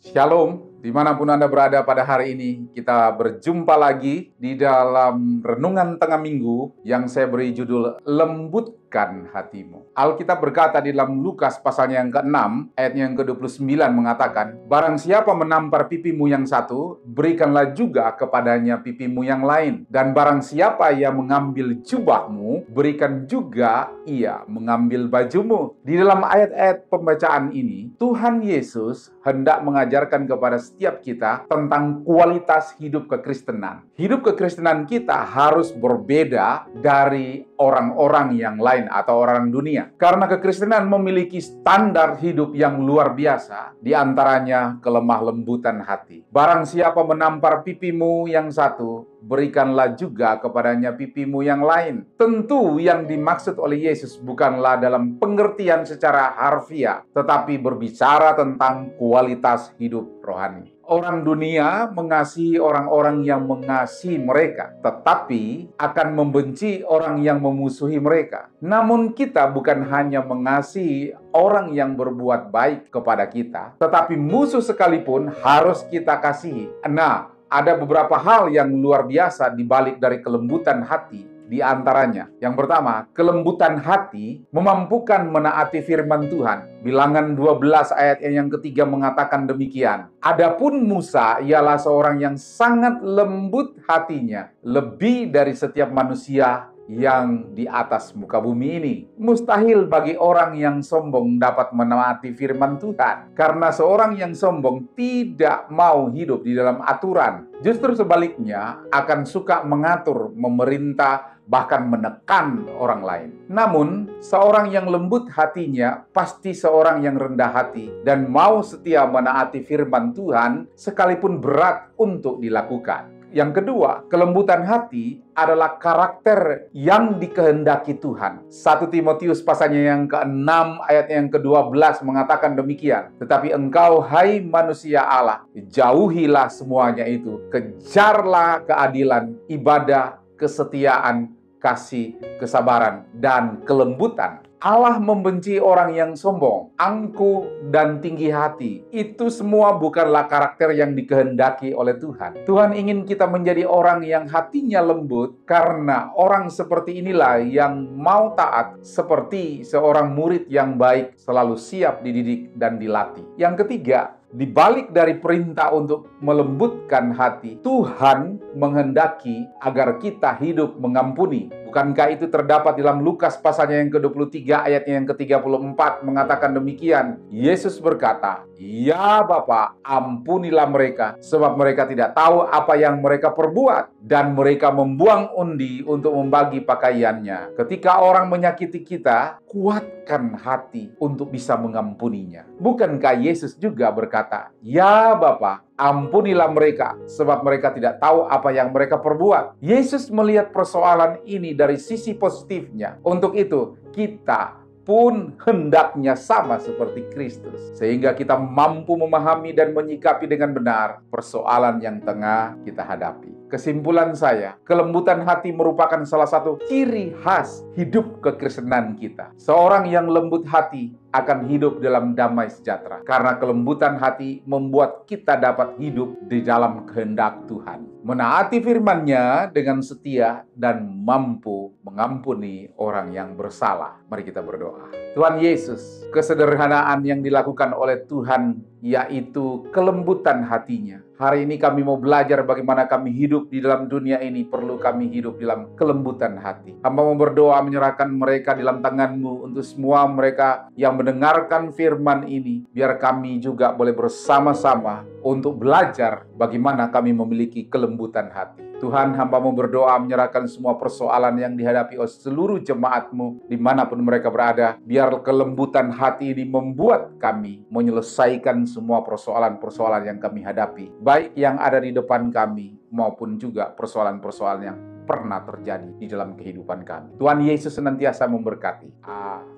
Shalom, dimanapun Anda berada pada hari ini, kita berjumpa lagi di dalam Renungan Tengah Minggu yang saya beri judul Lembutkan Hatimu. Alkitab berkata di dalam Lukas pasalnya yang ke-6, ayat yang ke-29 mengatakan, "Barang siapa menampar pipimu yang satu, berikanlah juga kepadanya pipimu yang lain. Dan barang siapa yang mengambil jubahmu, berikan juga ia mengambil bajumu." Di dalam ayat-ayat pembacaan ini, Tuhan Yesus hendak mengajarkan kepada setiap kita tentang kualitas hidup kekristenan. Hidup kekristenan kita harus berbeda dari orang-orang yang lain atau orang dunia. Karena kekristenan memiliki standar hidup yang luar biasa, di antaranya kelemah lembutan hati. Barang siapa menampar pipimu yang satu, berikanlah juga kepadanya pipimu yang lain. Tentu yang dimaksud oleh Yesus bukanlah dalam pengertian secara harfiah, tetapi berbicara tentang kualitas hidup rohani. Orang dunia mengasihi orang-orang yang mengasihi mereka, tetapi akan membenci orang yang memusuhi mereka. Namun kita bukan hanya mengasihi orang yang berbuat baik kepada kita, tetapi musuh sekalipun harus kita kasihi. Nah, ada beberapa hal yang luar biasa di balik dari kelembutan hati. Di antaranya, yang pertama, kelembutan hati memampukan menaati firman Tuhan. Bilangan 12 ayat yang ketiga mengatakan demikian. Adapun Musa ialah seorang yang sangat lembut hatinya, lebih dari setiap manusia yang di atas muka bumi ini. Mustahil bagi orang yang sombong dapat menaati firman Tuhan, karena seorang yang sombong tidak mau hidup di dalam aturan. Justru sebaliknya, akan suka mengatur, memerintah, bahkan menekan orang lain. Namun, seorang yang lembut hatinya pasti seorang yang rendah hati dan mau setia menaati firman Tuhan sekalipun berat untuk dilakukan. Yang kedua, kelembutan hati adalah karakter yang dikehendaki Tuhan. 1 Timotius pasalnya yang ke-6 ayat yang ke-12 mengatakan demikian. Tetapi engkau, hai manusia Allah, jauhilah semuanya itu. Kejarlah keadilan, ibadah, kesetiaan, kasih, kesabaran, dan kelembutan. Allah membenci orang yang sombong, angkuh, dan tinggi hati. Itu semua bukanlah karakter yang dikehendaki oleh Tuhan. Tuhan ingin kita menjadi orang yang hatinya lembut, karena orang seperti inilah yang mau taat seperti seorang murid yang baik, selalu siap dididik dan dilatih. Yang ketiga, di balik dari perintah untuk melembutkan hati, Tuhan menghendaki agar kita hidup mengampuni. Bukankah itu terdapat dalam Lukas pasalnya yang ke-23 ayatnya yang ke-34 mengatakan demikian. Yesus berkata, "Ya Bapa, ampunilah mereka, sebab mereka tidak tahu apa yang mereka perbuat." Dan mereka membuang undi untuk membagi pakaiannya. Ketika orang menyakiti kita, kuatkan hati untuk bisa mengampuninya. Bukankah Yesus juga berkata, "Ya Bapa, ampunilah mereka, sebab mereka tidak tahu apa yang mereka perbuat." Yesus melihat persoalan ini dari sisi positifnya. Untuk itu, kita pun hendaknya sama seperti Kristus, sehingga kita mampu memahami dan menyikapi dengan benar persoalan yang tengah kita hadapi. Kesimpulan saya, kelembutan hati merupakan salah satu ciri khas hidup kekristenan kita. Seorang yang lembut hati akan hidup dalam damai sejahtera, karena kelembutan hati membuat kita dapat hidup di dalam kehendak Tuhan, menaati firman-Nya dengan setia, dan mampu mengampuni orang yang bersalah. Mari kita berdoa. Tuhan Yesus, kesederhanaan yang dilakukan oleh Tuhan yaitu kelembutan hatinya. Hari ini kami mau belajar bagaimana kami hidup di dalam dunia ini. Perlu kami hidup dalam kelembutan hati. Hamba mau berdoa menyerahkan mereka di dalam tangan-Mu, untuk semua mereka yang mendengarkan firman ini. Biar kami juga boleh bersama-sama untuk belajar bagaimana kami memiliki kelembutan hati. Tuhan, hamba mau berdoa menyerahkan semua persoalan yang dihadapi oleh seluruh jemaat-Mu dimanapun mereka berada. Biar kelembutan hati ini membuat kami menyelesaikan semua persoalan-persoalan yang kami hadapi, baik yang ada di depan kami maupun juga persoalan-persoalan yang pernah terjadi di dalam kehidupan kami. Tuhan Yesus senantiasa memberkati. Amin.